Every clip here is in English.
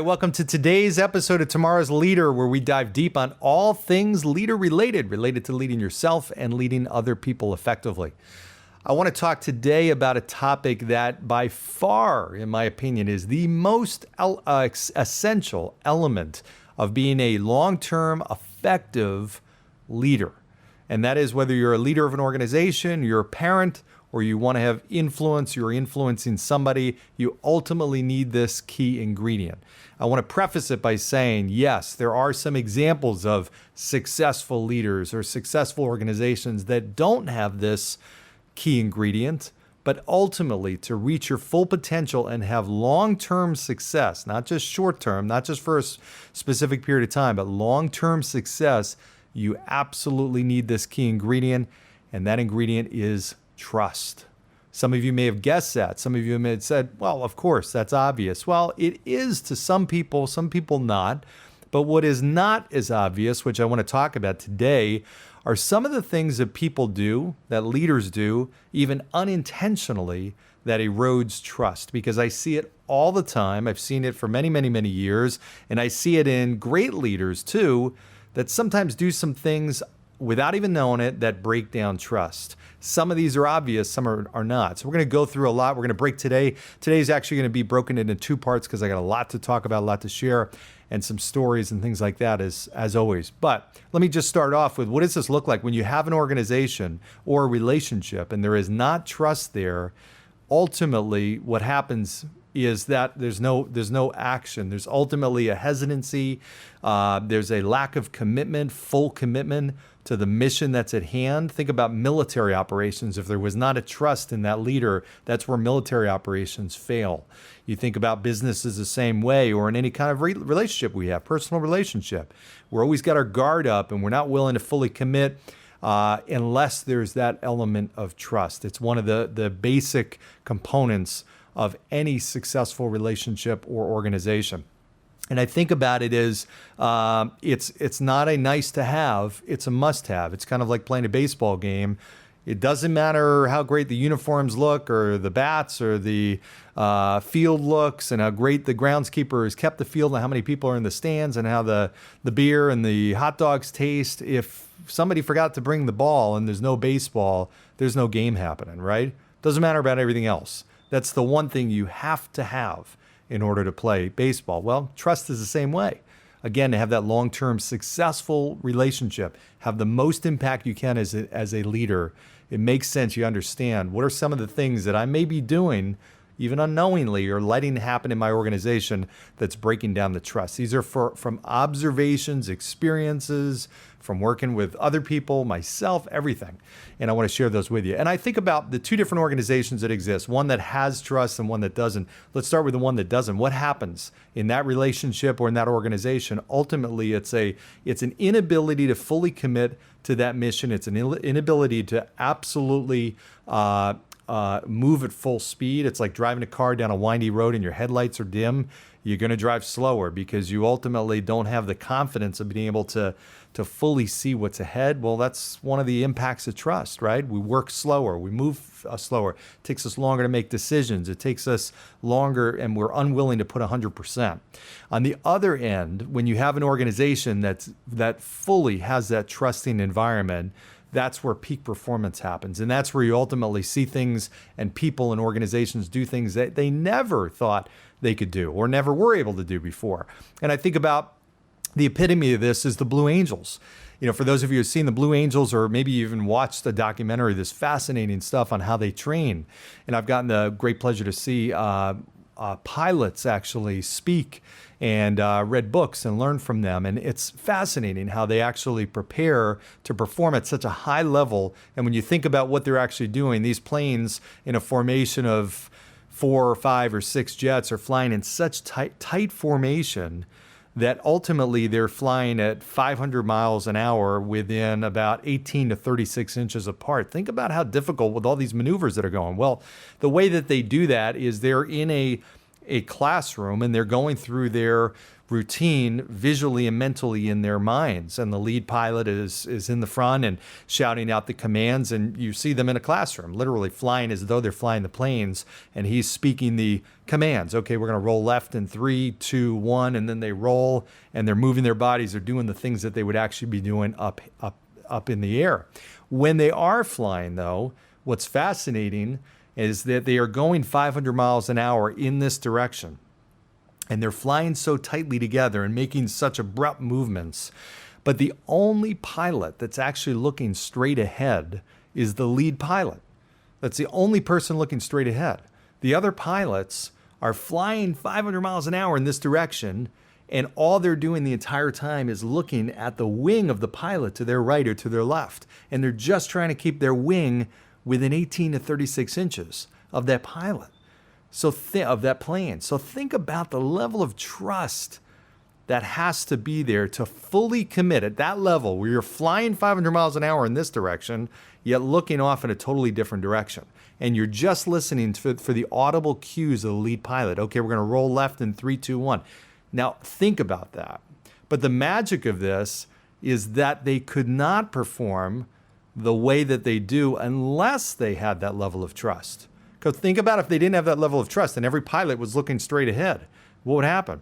right, welcome to today's episode of Tomorrow's Leader, where we dive deep on all things leader related to leading yourself and leading other people effectively. I want to talk today about a topic that by far, in my opinion, is the most essential element of being a long-term effective leader. And that is whether you're a leader of an organization, you're a parent, or you want to have influence, you're influencing somebody, you ultimately need this key ingredient. I want to preface it by saying, yes, there are some examples of successful leaders or successful organizations that don't have this key ingredient, but ultimately to reach your full potential and have long-term success, not just short-term, not just for a specific period of time, but long-term success, you absolutely need this key ingredient, and that ingredient is trust. Some of you may have guessed that. Some of you may have said, well, of course, that's obvious. Well, it is to some people not. But what is not as obvious, which I want to talk about today, are some of the things that people do, that leaders do, even unintentionally, that erodes trust. Because I see it all the time. I've seen it for many, many, many years. And I see it in great leaders, too, that sometimes do some things without even knowing it that break down trust. Some of these are obvious, some are not. So we're going to go through a lot. We're going to break today. Today's actually going to be broken into two parts because I got a lot to talk about, a lot to share, and some stories and things like that as always. But let me just start off with, what does this look like when you have an organization or a relationship and there is not trust there? Ultimately, what happens is that there's no action. There's ultimately a hesitancy. There's a lack of commitment, full commitment to the mission that's at hand. Think about military operations. If there was not a trust in that leader, that's where military operations fail. You think about businesses the same way, or in any kind of relationship we have, personal relationship. We're always got our guard up and we're not willing to fully commit unless there's that element of trust. It's one of the basic components of any successful relationship or organization. And I think about it as it's not a nice to have, it's a must have. It's kind of like playing a baseball game. It doesn't matter how great the uniforms look or the bats or the field looks and how great the groundskeeper has kept the field and how many people are in the stands and how the beer and the hot dogs taste. If somebody forgot to bring the ball and there's no baseball, there's no game happening, right? Doesn't matter about everything else. That's the one thing you have to have in order to play baseball. Well, trust is the same way. Again, to have that long-term successful relationship, have the most impact you can as a leader, it makes sense you understand what are some of the things that I may be doing, even unknowingly, or letting happen in my organization that's breaking down the trust. These are from observations, experiences, from working with other people, myself, everything. And I want to share those with you. And I think about the two different organizations that exist, one that has trust and one that doesn't. Let's start with the one that doesn't. What happens in that relationship or in that organization? Ultimately, it's an inability to fully commit to that mission. It's an inability to absolutely move at full speed. It's like driving a car down a windy road and your headlights are dim. You're going to drive slower because you ultimately don't have the confidence of being able to fully see what's ahead. Well, that's one of the impacts of trust, right? We work slower. We move slower. It takes us longer to make decisions. It takes us longer, and we're unwilling to put 100%. On the other end, when you have an organization that fully has that trusting environment, that's where peak performance happens. And that's where you ultimately see things and people and organizations do things that they never thought they could do or never were able to do before. And I think about the epitome of this is the Blue Angels. You know, for those of you who've seen the Blue Angels or maybe even watched a documentary, this fascinating stuff on how they train. And I've gotten the great pleasure to see pilots actually speak and read books and learn from them. And it's fascinating how they actually prepare to perform at such a high level. And when you think about what they're actually doing, these planes in a formation of 4 or 5 or 6 jets are flying in such tight formation that ultimately they're flying at 500 miles an hour within about 18 to 36 inches apart. Think about how difficult with all these maneuvers that are going. Well, the way that they do that is they're in a a classroom and they're going through their routine visually and mentally in their minds. And the lead pilot is in the front and shouting out the commands. And you see them in a classroom, literally flying as though they're flying the planes. And he's speaking the commands. Okay, we're going to roll left in 3, 2, 1. And then they roll and they're moving their bodies. They're doing the things that they would actually be doing up in the air. When they are flying, though, what's fascinating is that they are going 500 miles an hour in this direction. And they're flying so tightly together and making such abrupt movements. But the only pilot that's actually looking straight ahead is the lead pilot. That's the only person looking straight ahead. The other pilots are flying 500 miles an hour in this direction, and all they're doing the entire time is looking at the wing of the pilot to their right or to their left. And they're just trying to keep their wing within 18 to 36 inches of that pilot. Of that plane. So think about the level of trust that has to be there to fully commit at that level where you're flying 500 miles an hour in this direction, yet looking off in a totally different direction. And you're just listening for the audible cues of the lead pilot. Okay, we're going to roll left in 3, 2, 1. Now think about that. But the magic of this is that they could not perform the way that they do unless they had that level of trust. Because think about if they didn't have that level of trust and every pilot was looking straight ahead, what would happen?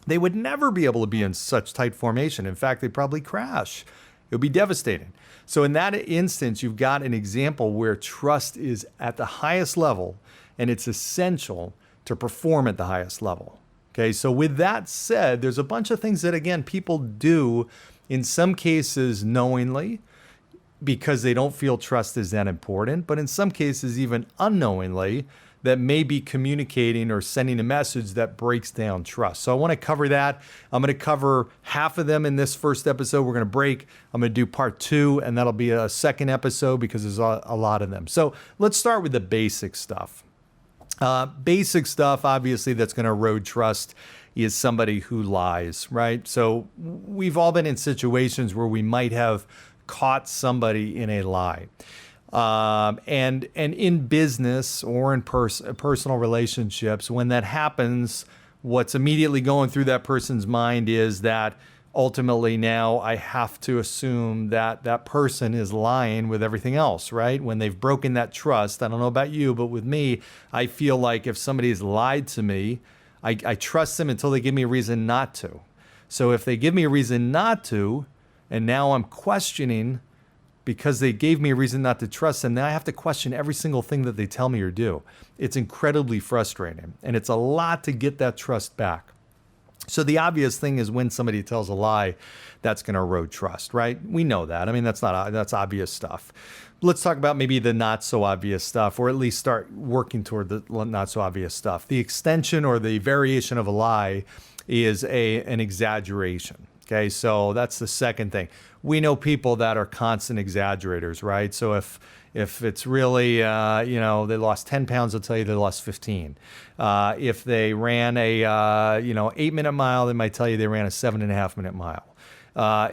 They would never be able to be in such tight formation. In fact, they'd probably crash. It would be devastating. So in that instance, you've got an example where trust is at the highest level and it's essential to perform at the highest level. Okay, so with that said, there's a bunch of things that, again, people do in some cases knowingly, because they don't feel trust is that important, but in some cases even unknowingly, that may be communicating or sending a message that breaks down trust. So I want to cover that. I'm going to cover half of them in this first episode. We're going to break. I'm going to do part 2, and that'll be a second episode because there's a lot of them. So let's start with the basic stuff. Basic stuff, obviously, that's going to erode trust is somebody who lies, right? So we've all been in situations where we might have caught somebody in a lie. And in business or in personal relationships, when that happens, what's immediately going through that person's mind is that ultimately now I have to assume that that person is lying with everything else, right? When they've broken that trust, I don't know about you, but with me, I feel like if somebody has lied to me, I trust them until they give me a reason not to. So if they give me a reason not to, and now I'm questioning because they gave me a reason not to trust them, then I have to question every single thing that they tell me or do. It's incredibly frustrating, and it's a lot to get that trust back. So the obvious thing is when somebody tells a lie, that's going to erode trust, right? We know that. I mean, that's obvious stuff. Let's talk about maybe the not so obvious stuff, or at least start working toward the not so obvious stuff. The extension or the variation of a lie is an exaggeration. Okay, so that's the second thing. We know people that are constant exaggerators, right? So if it's really, they lost 10 pounds, they'll tell you they lost 15. If they ran a, 8-minute mile, they might tell you they ran a 7.5-minute mile.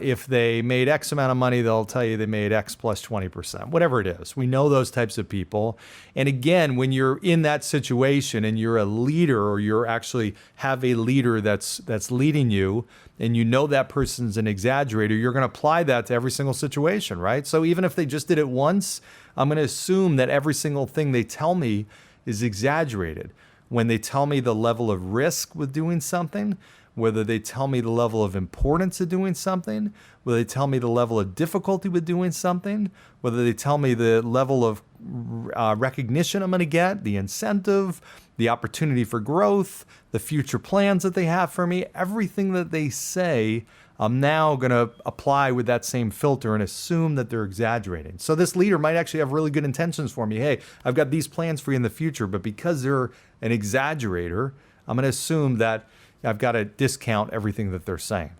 If they made X amount of money, they'll tell you they made X plus 20%, whatever it is. We know those types of people. And again, when you're in that situation and you're a leader or you're actually have a leader that's leading you and you know that person's an exaggerator, you're going to apply that to every single situation, right? So even if they just did it once, I'm going to assume that every single thing they tell me is exaggerated. When they tell me the level of risk with doing something, whether they tell me the level of importance of doing something, whether they tell me the level of difficulty with doing something, whether they tell me the level of recognition I'm going to get, the incentive, the opportunity for growth, the future plans that they have for me, everything that they say, I'm now going to apply with that same filter and assume that they're exaggerating. So this leader might actually have really good intentions for me. Hey, I've got these plans for you in the future, but because they're an exaggerator, I'm going to assume that I've got to discount everything that they're saying.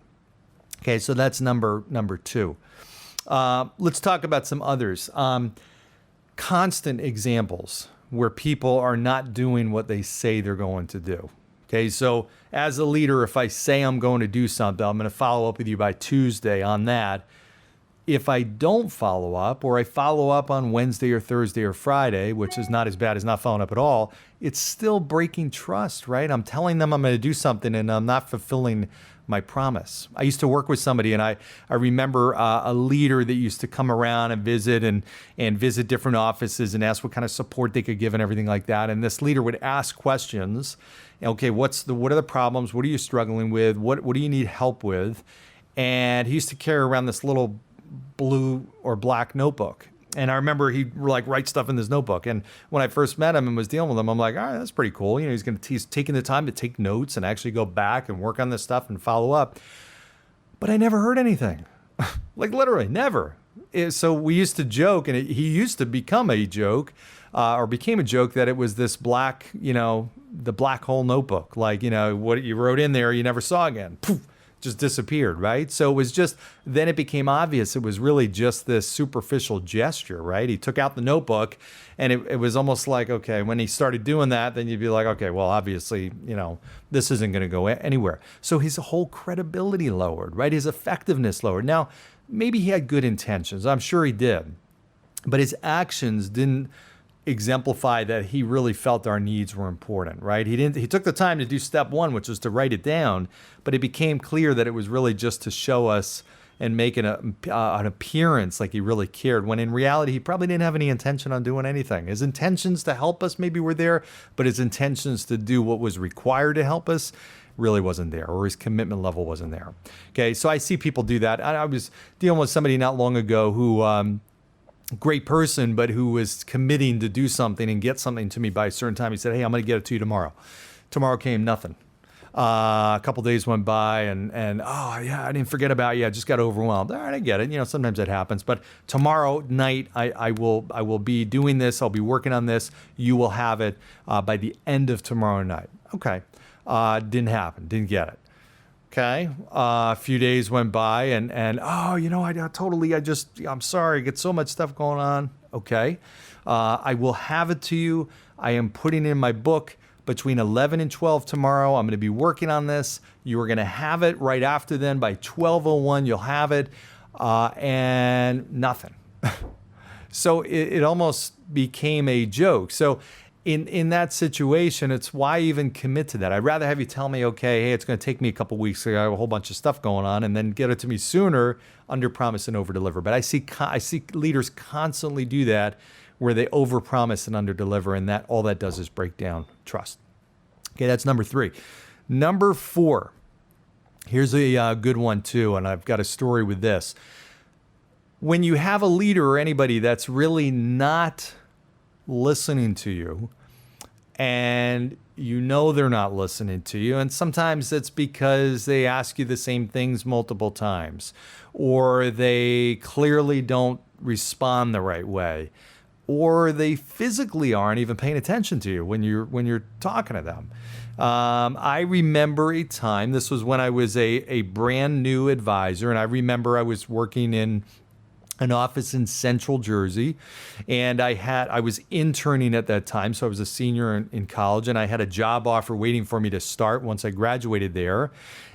Okay, so that's number 2. Let's talk about some others. Constant examples where people are not doing what they say they're going to do. Okay, so as a leader, if I say I'm going to do something, I'm going to follow up with you by Tuesday on that. If I don't follow up, or I follow up on Wednesday or Thursday or Friday, which is not as bad as not following up at all, it's still breaking trust, right? I'm telling them I'm going to do something and I'm not fulfilling my promise. I used to work with somebody, and I remember a leader that used to come around and visit different offices and ask what kind of support they could give and everything like that. And this leader would ask questions. Okay, what are the problems? What are you struggling with? What do you need help with? And he used to carry around this little blue or black notebook. And I remember he'd like write stuff in this notebook. And when I first met him and was dealing with him, I'm like, all right, that's pretty cool. He's taking the time to take notes and actually go back and work on this stuff and follow up. But I never heard anything. Like literally never. So we used to joke, and he used to become a joke, or became a joke, that it was this black, the black hole notebook. Like, what you wrote in there, you never saw again. Poof. Just disappeared, right? So it was just, then it became obvious it was really just this superficial gesture, right? He took out the notebook, and it was almost like, okay, when he started doing that, then you'd be like, okay, well, obviously, this isn't going to go anywhere. So his whole credibility lowered, right? His effectiveness lowered. Now, maybe he had good intentions. I'm sure he did. But his actions didn't exemplify that he really felt our needs were important, right? He took the time to do step one, which was to write it down, but it became clear that it was really just to show us and make an appearance like he really cared, when in reality, he probably didn't have any intention on doing anything. His intentions to help us maybe were there, but his intentions to do what was required to help us really wasn't there, or his commitment level wasn't there. Okay, so I see people do that. I was dealing with somebody not long ago who, great person, but who was committing to do something and get something to me by a certain time. He said, hey, I'm going to get it to you tomorrow. Tomorrow came, nothing. A couple days went by, and oh yeah, I didn't forget about you. I just got overwhelmed. All right, I get it. Sometimes that happens. But tomorrow night, I will be doing this. I'll be working on this. You will have it by the end of tomorrow night. Okay. Didn't happen. Didn't get it. Okay. A few days went by, and I'm sorry. I get so much stuff going on. Okay. I will have it to you. I am putting in my book between 11 and 12 tomorrow. I'm going to be working on this. You are going to have it right after then. By 12:01, you'll have it. And nothing. So it almost became a joke. So in that situation, it's why even commit to that? I'd rather have you tell me, okay, hey, it's going to take me a couple weeks. I have a whole bunch of stuff going on, and then get it to me sooner, under promise and over deliver. But I see leaders constantly do that, where they over promise and under deliver, and that all that does is break down trust. Okay, that's number 3. Number 4. Here's a good one too, and I've got a story with this. When you have a leader or anybody that's really not listening to you, and they're not listening to you, and sometimes it's because they ask you the same things multiple times, or they clearly don't respond the right way, or they physically aren't even paying attention to you when you're talking to them. I remember a time, this was when I was a brand new advisor, and I remember I was working in an office in Central Jersey, and I was interning at that time, so I was a senior in college, and I had a job offer waiting for me to start once I graduated there.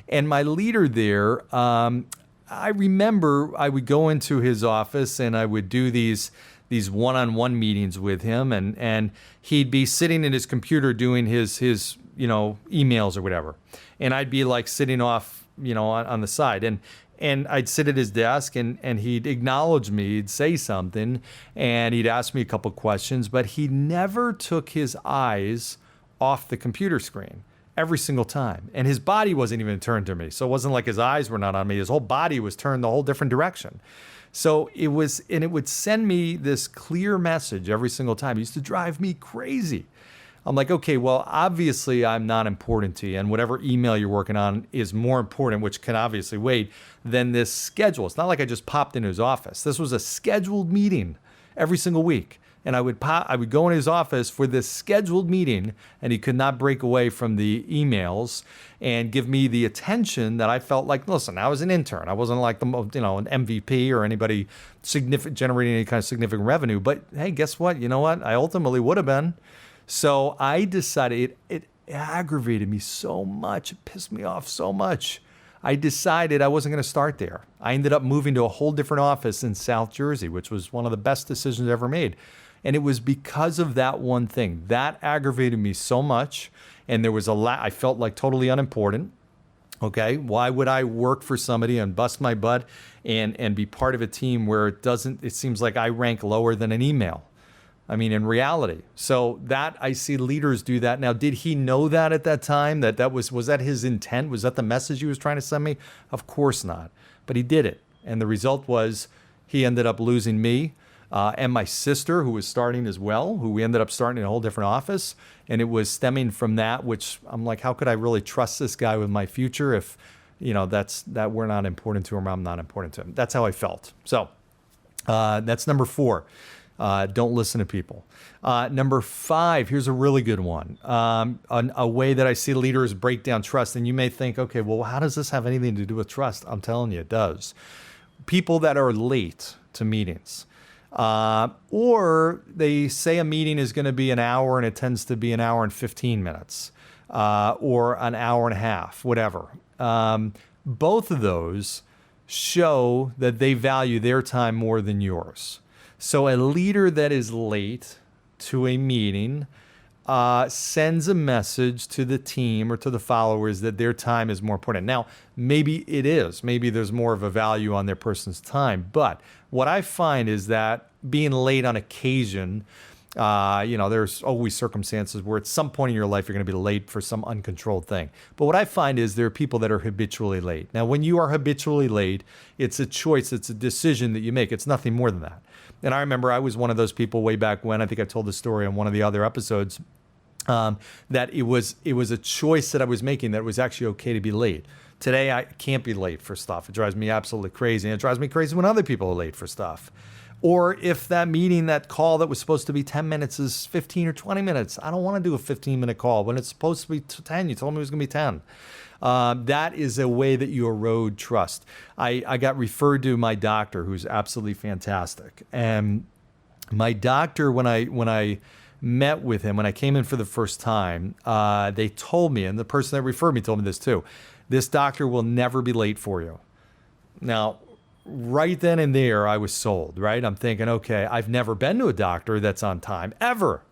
And my leader there, I remember I would go into his office and I would do these one-on-one meetings with him, and he'd be sitting in his computer doing his emails or whatever, and I'd be like sitting off on the side, and I'd sit at his desk, and he'd acknowledge me, he'd say something, and he'd ask me a couple questions, but he never took his eyes off the computer screen every single time. And his body wasn't even turned to me. So it wasn't like his eyes were not on me. His whole body was turned the whole different direction. So it would send me this clear message every single time. It used to drive me crazy. I'm like, okay, well, obviously I'm not important to you, and whatever email you're working on is more important, which can obviously wait, than this schedule. It's not like I just popped into his office. This was a scheduled meeting every single week. And I would go in his office for this scheduled meeting, and he could not break away from the emails and give me the attention that I felt like, listen, I was an intern. I wasn't like an MVP or anybody generating any kind of significant revenue. But hey, guess what? You know what? I ultimately would have been. So I decided, it aggravated me so much. It pissed me off so much. I decided I wasn't going to start there. I ended up moving to a whole different office in South Jersey, which was one of the best decisions I ever made. And it was because of that one thing. That aggravated me so much. And there was I felt like totally unimportant. Okay, why would I work for somebody and bust my butt and be part of a team where it seems like I rank lower than an email? I mean, in reality. So that I see leaders do that. Now, did he know that at that time? Was that his intent? Was that the message he was trying to send me? Of course not. But he did it. And the result was he ended up losing me and my sister, who was starting as well, who we ended up starting in a whole different office. And it was stemming from that, which I'm like, how could I really trust this guy with my future if, that we're not important to him, or I'm not important to him? That's how I felt. So that's number 4. Don't listen to people. Number 5, here's a really good one. A way that I see leaders break down trust. And you may think, okay, well, how does this have anything to do with trust? I'm telling you, it does. People that are late to meetings. Or they say a meeting is going to be an hour and it tends to be an hour and 15 minutes, or an hour and a half, whatever. Both of those show that they value their time more than yours. So a leader that is late to a meeting sends a message to the team or to the followers that their time is more important. Now, maybe it is. Maybe there's more of a value on their person's time. But what I find is that being late on occasion, there's always circumstances where at some point in your life you're going to be late for some uncontrolled thing. But what I find is there are people that are habitually late. Now, when you are habitually late, it's a choice. It's a decision that you make. It's nothing more than that. And I remember I was one of those people way back when. I think I told the story on one of the other episodes. That it was a choice that I was making, that it was actually okay to be late. Today, I can't be late for stuff. It drives me absolutely crazy. And it drives me crazy when other people are late for stuff. Or if that meeting, that call that was supposed to be 10 minutes is 15 or 20 minutes. I don't want to do a 15-minute call when it's supposed to be 10. You told me it was going to be 10. That is a way that you erode trust. I got referred to my doctor, who's absolutely fantastic. And my doctor, when I met with him, when I came in for the first time, they told me, and the person that referred me told me this too, this doctor will never be late for you. Now, right then and there, I was sold, right? I'm thinking, okay, I've never been to a doctor that's on time, ever.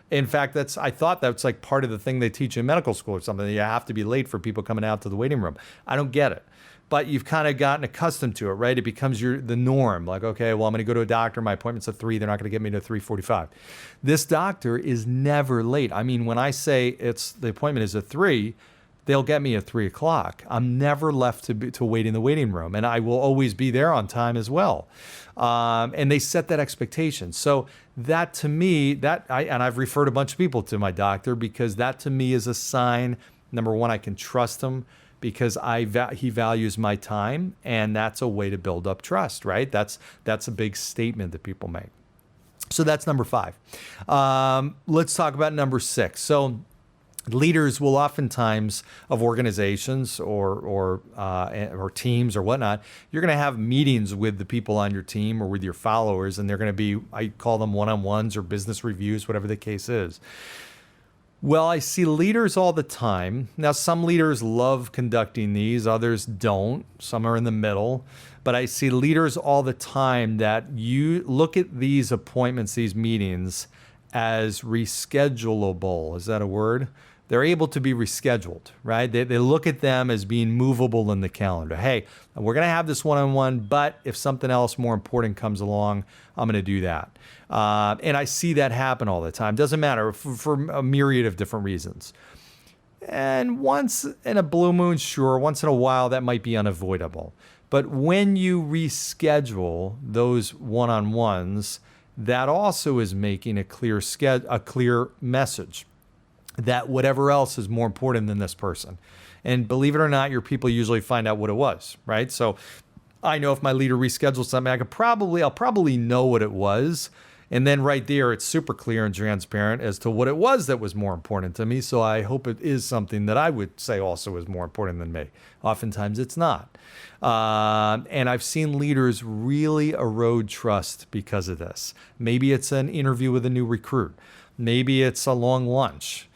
In fact, I thought that's like part of the thing they teach in medical school or something. You have to be late for people coming out to the waiting room. I don't get it. But you've kind of gotten accustomed to it, right? It becomes the norm. Like, okay, well, I'm going to go to a doctor. My appointment's at 3. They're not going to get me to 3:45. This doctor is never late. I mean, when I say the appointment is at 3, they'll get me at 3 o'clock. I'm never left to wait in the waiting room, and I will always be there on time as well. And they set that expectation. So that to me, and I've referred a bunch of people to my doctor because that to me is a sign. Number one, I can trust him because he values my time, and that's a way to build up trust, right? That's a big statement that people make. So that's number 5. Let's talk about number 6. So leaders will oftentimes of organizations or teams or whatnot, you're going to have meetings with the people on your team or with your followers, and they're going to be, I call them one-on-ones or business reviews, whatever the case is. Well, I see leaders all the time. Now, some leaders love conducting these, others don't. Some are in the middle. But I see leaders all the time that you look at these appointments, these meetings, as reschedulable. Is that a word? They're able to be rescheduled, right? They look at them as being movable in the calendar. Hey, we're going to have this one-on-one, but if something else more important comes along, I'm going to do that. And I see that happen all the time. Doesn't matter, for a myriad of different reasons. And once in a blue moon, sure, once in a while, that might be unavoidable. But when you reschedule those one-on-ones, that also is making a clear message that whatever else is more important than this person. And believe it or not, your people usually find out what it was, right? So I know if my leader reschedules something, I'll probably know what it was. And then right there, it's super clear and transparent as to what it was that was more important to me. So I hope it is something that I would say also is more important than me. Oftentimes it's not. And I've seen leaders really erode trust because of this. Maybe it's an interview with a new recruit. Maybe it's a long lunch.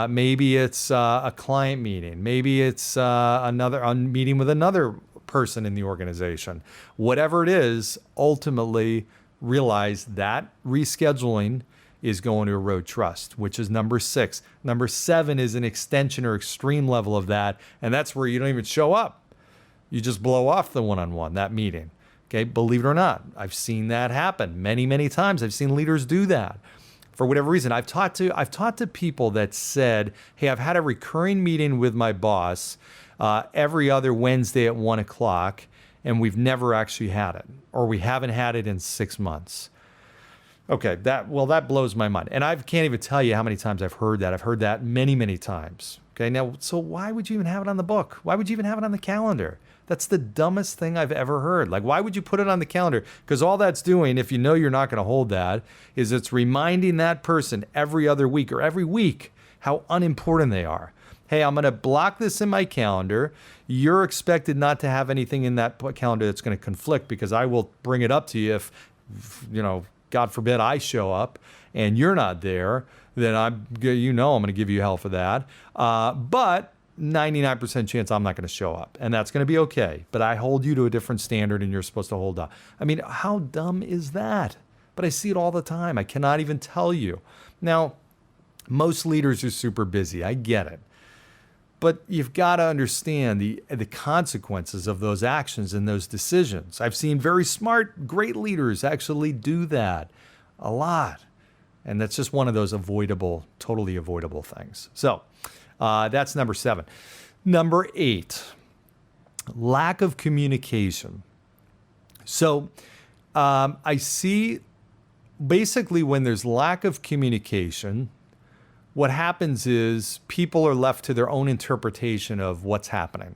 Maybe it's a client meeting. Maybe it's another meeting with another person in the organization. Whatever it is, ultimately realize that rescheduling is going to erode trust, which is number 6. Number 7 is an extension or extreme level of that, and that's where you don't even show up. You just blow off the one-on-one, that meeting. Okay, believe it or not, I've seen that happen many, many times. I've seen leaders do that. For whatever reason, I've talked to people that said, hey, I've had a recurring meeting with my boss every other Wednesday at 1 o'clock, and we've never actually had it, or we haven't had it in 6 months. Okay, that blows my mind. And I can't even tell you how many times I've heard that. I've heard that many, many times. Okay, now, so why would you even have it on the book? Why would you even have it on the calendar? That's the dumbest thing I've ever heard. Like, why would you put it on the calendar? Because all that's doing, if you know you're not going to hold that, is it's reminding that person every other week or every week how unimportant they are. Hey, I'm going to block this in my calendar. You're expected not to have anything in that calendar that's going to conflict, because I will bring it up to you if, God forbid I show up and you're not there, then I'm going to give you hell for that. But 99% chance I'm not going to show up, and that's going to be okay. But I hold you to a different standard, and you're supposed to hold up. I mean, how dumb is that? But I see it all the time. I cannot even tell you. Now, most leaders are super busy. I get it. But you've got to understand the consequences of those actions and those decisions. I've seen very smart, great leaders actually do that a lot. And that's just one of those totally avoidable things. So that's number 7. Number 8, lack of communication. So I see basically when there's lack of communication, what happens is people are left to their own interpretation of what's happening.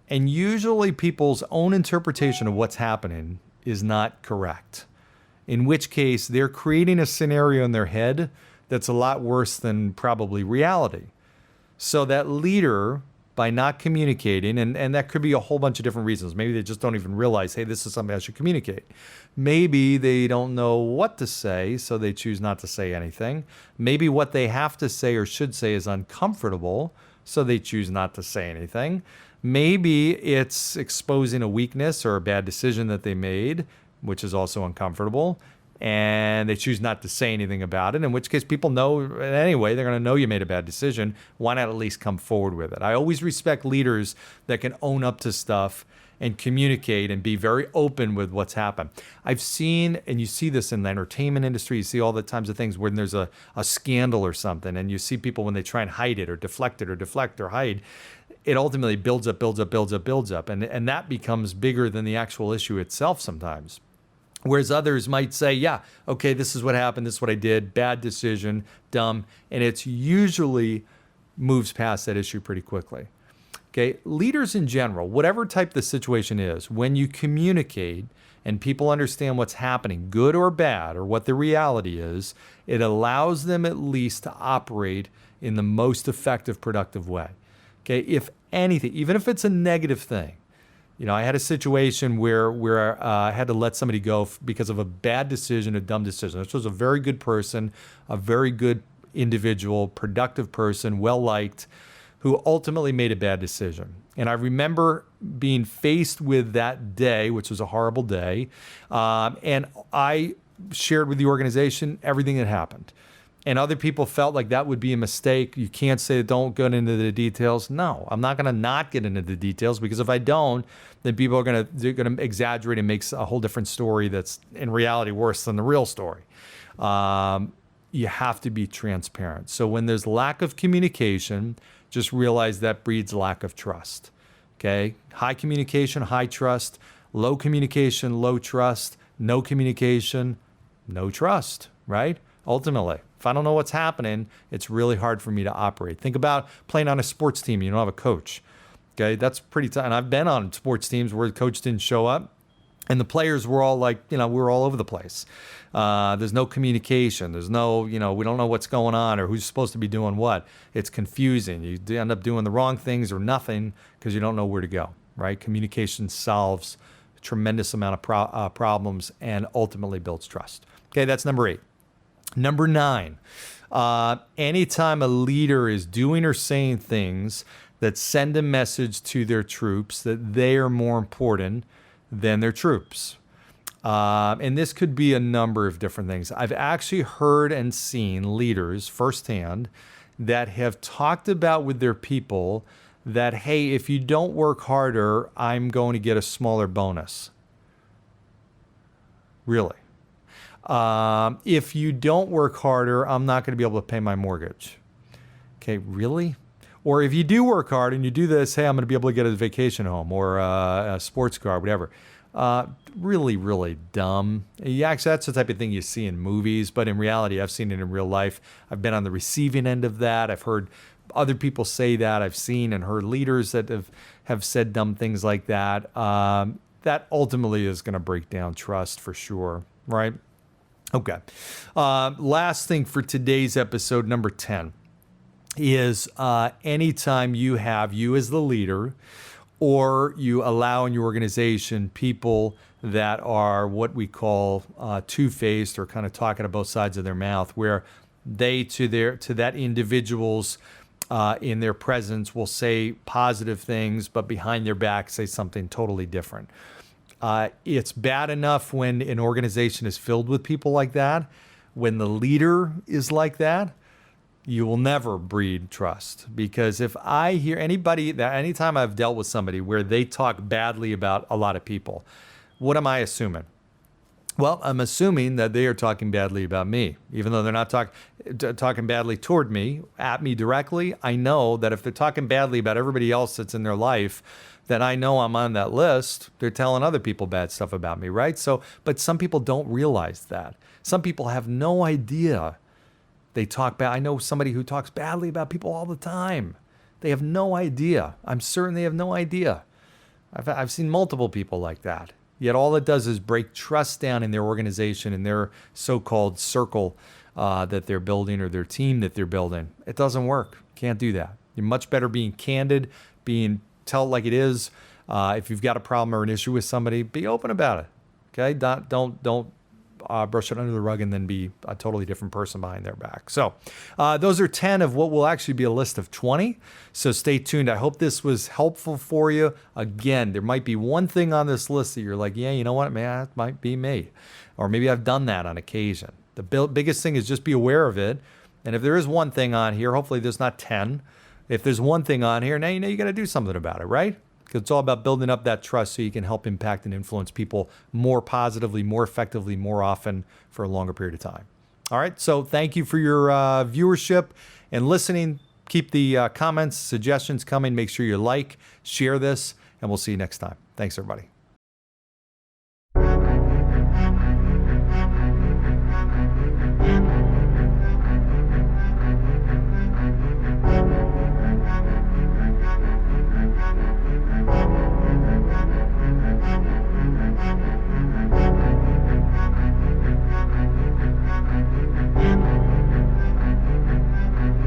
And usually people's own interpretation of what's happening is not correct, in which case they're creating a scenario in their head that's a lot worse than probably reality. So that leader, by not communicating, and that could be a whole bunch of different reasons. Maybe they just don't even realize, hey, this is something I should communicate. Maybe they don't know what to say, so they choose not to say anything. Maybe what they have to say or should say is uncomfortable, so they choose not to say anything. Maybe it's exposing a weakness or a bad decision that they made, which is also uncomfortable, and they choose not to say anything about it, in which case people know anyway, they're going to know you made a bad decision. Why not at least come forward with it? I always respect leaders that can own up to stuff and communicate and be very open with what's happened. I've seen, and you see this in the entertainment industry, you see all the times of things when there's a scandal or something, and you see people when they try and hide it or deflect or hide, it ultimately builds up, and that becomes bigger than the actual issue itself sometimes. Whereas others might say, yeah, okay, this is what happened, this is what I did, bad decision, dumb, and it's usually moves past that issue pretty quickly. Okay, leaders in general, whatever type the situation is, when you communicate and people understand what's happening, good or bad, or what the reality is, it allows them at least to operate in the most effective, productive way. Okay, if anything, even if it's a negative thing, I had a situation where I had to let somebody go because of a bad decision, a dumb decision. This was a very good person, a very good individual, productive person, well-liked, who ultimately made a bad decision. And I remember being faced with that day, which was a horrible day, and I shared with the organization everything that happened. And other people felt like that would be a mistake. You can't say don't go into the details. No, I'm not going to not get into the details, because if I don't, then people are going to exaggerate and make a whole different story that's in reality worse than the real story. You have to be transparent. So when there's lack of communication, just realize that breeds lack of trust. Okay? High communication, high trust. Low communication, low trust. No communication, no trust, right? Ultimately, if I don't know what's happening, it's really hard for me to operate. Think about playing on a sports team. You don't have a coach. Okay, that's pretty tough. And I've been on sports teams where the coach didn't show up, and the players were all like, we were all over the place. There's no communication. There's no, we don't know what's going on or who's supposed to be doing what. It's confusing. You end up doing the wrong things or nothing because you don't know where to go, right? Communication solves a tremendous amount of problems and ultimately builds trust. Okay, that's number 8. Number 9, Anytime a leader is doing or saying things that send a message to their troops that they are more important than their troops. And this could be a number of different things. I've actually heard and seen leaders firsthand that have talked about with their people that, hey, if you don't work harder, I'm going to get a smaller bonus. Really. If you don't work harder, I'm not going to be able to pay my mortgage. Okay, really? Or if you do work hard and you do this, hey, I'm going to be able to get a vacation home or a sports car, whatever. Really, really dumb. Yeah, actually, that's the type of thing you see in movies, but in reality, I've seen it in real life. I've been on the receiving end of that. I've heard other people say that. I've seen and heard leaders that have said dumb things like that. That ultimately is going to break down trust for sure, right? Okay. Last thing for today's episode, number 10, is anytime you as the leader, or you allow in your organization people that are what we call two-faced, or kind of talking to both sides of their mouth, where they to that individual's in their presence will say positive things, but behind their back say something totally different. It's bad enough when an organization is filled with people like that. When the leader is like that, you will never breed trust. Because if I hear anytime I've dealt with somebody where they talk badly about a lot of people, what am I assuming? Well, I'm assuming that they are talking badly about me, even though they're not talking badly toward me, at me directly. I know that if they're talking badly about everybody else that's in their life, then I know I'm on that list. They're telling other people bad stuff about me, right? So, but some people don't realize that. Some people have no idea. They talk bad. I know somebody who talks badly about people all the time. They have no idea. I'm certain they have no idea. I've seen multiple people like that. Yet all it does is break trust down in their organization, in their so-called circle that they're building, or their team that they're building. It doesn't work. Can't do that. You're much better being candid, tell it like it is. If you've got a problem or an issue with somebody, be open about it. Okay? Don't brush it under the rug and then be a totally different person behind their back. So those are 10 of what will actually be a list of 20. So stay tuned. I hope this was helpful for you. Again, there might be one thing on this list that you're like, yeah, you know what, man, that might be me. Or maybe I've done that on occasion. The biggest thing is just be aware of it. And if there is one thing on here, hopefully there's not 10. If there's one thing on here, now you know you got to do something about it, right? Because it's all about building up that trust so you can help impact and influence people more positively, more effectively, more often for a longer period of time. All right. So thank you for your viewership and listening. Keep the comments, suggestions coming. Make sure you share this, and we'll see you next time. Thanks, everybody.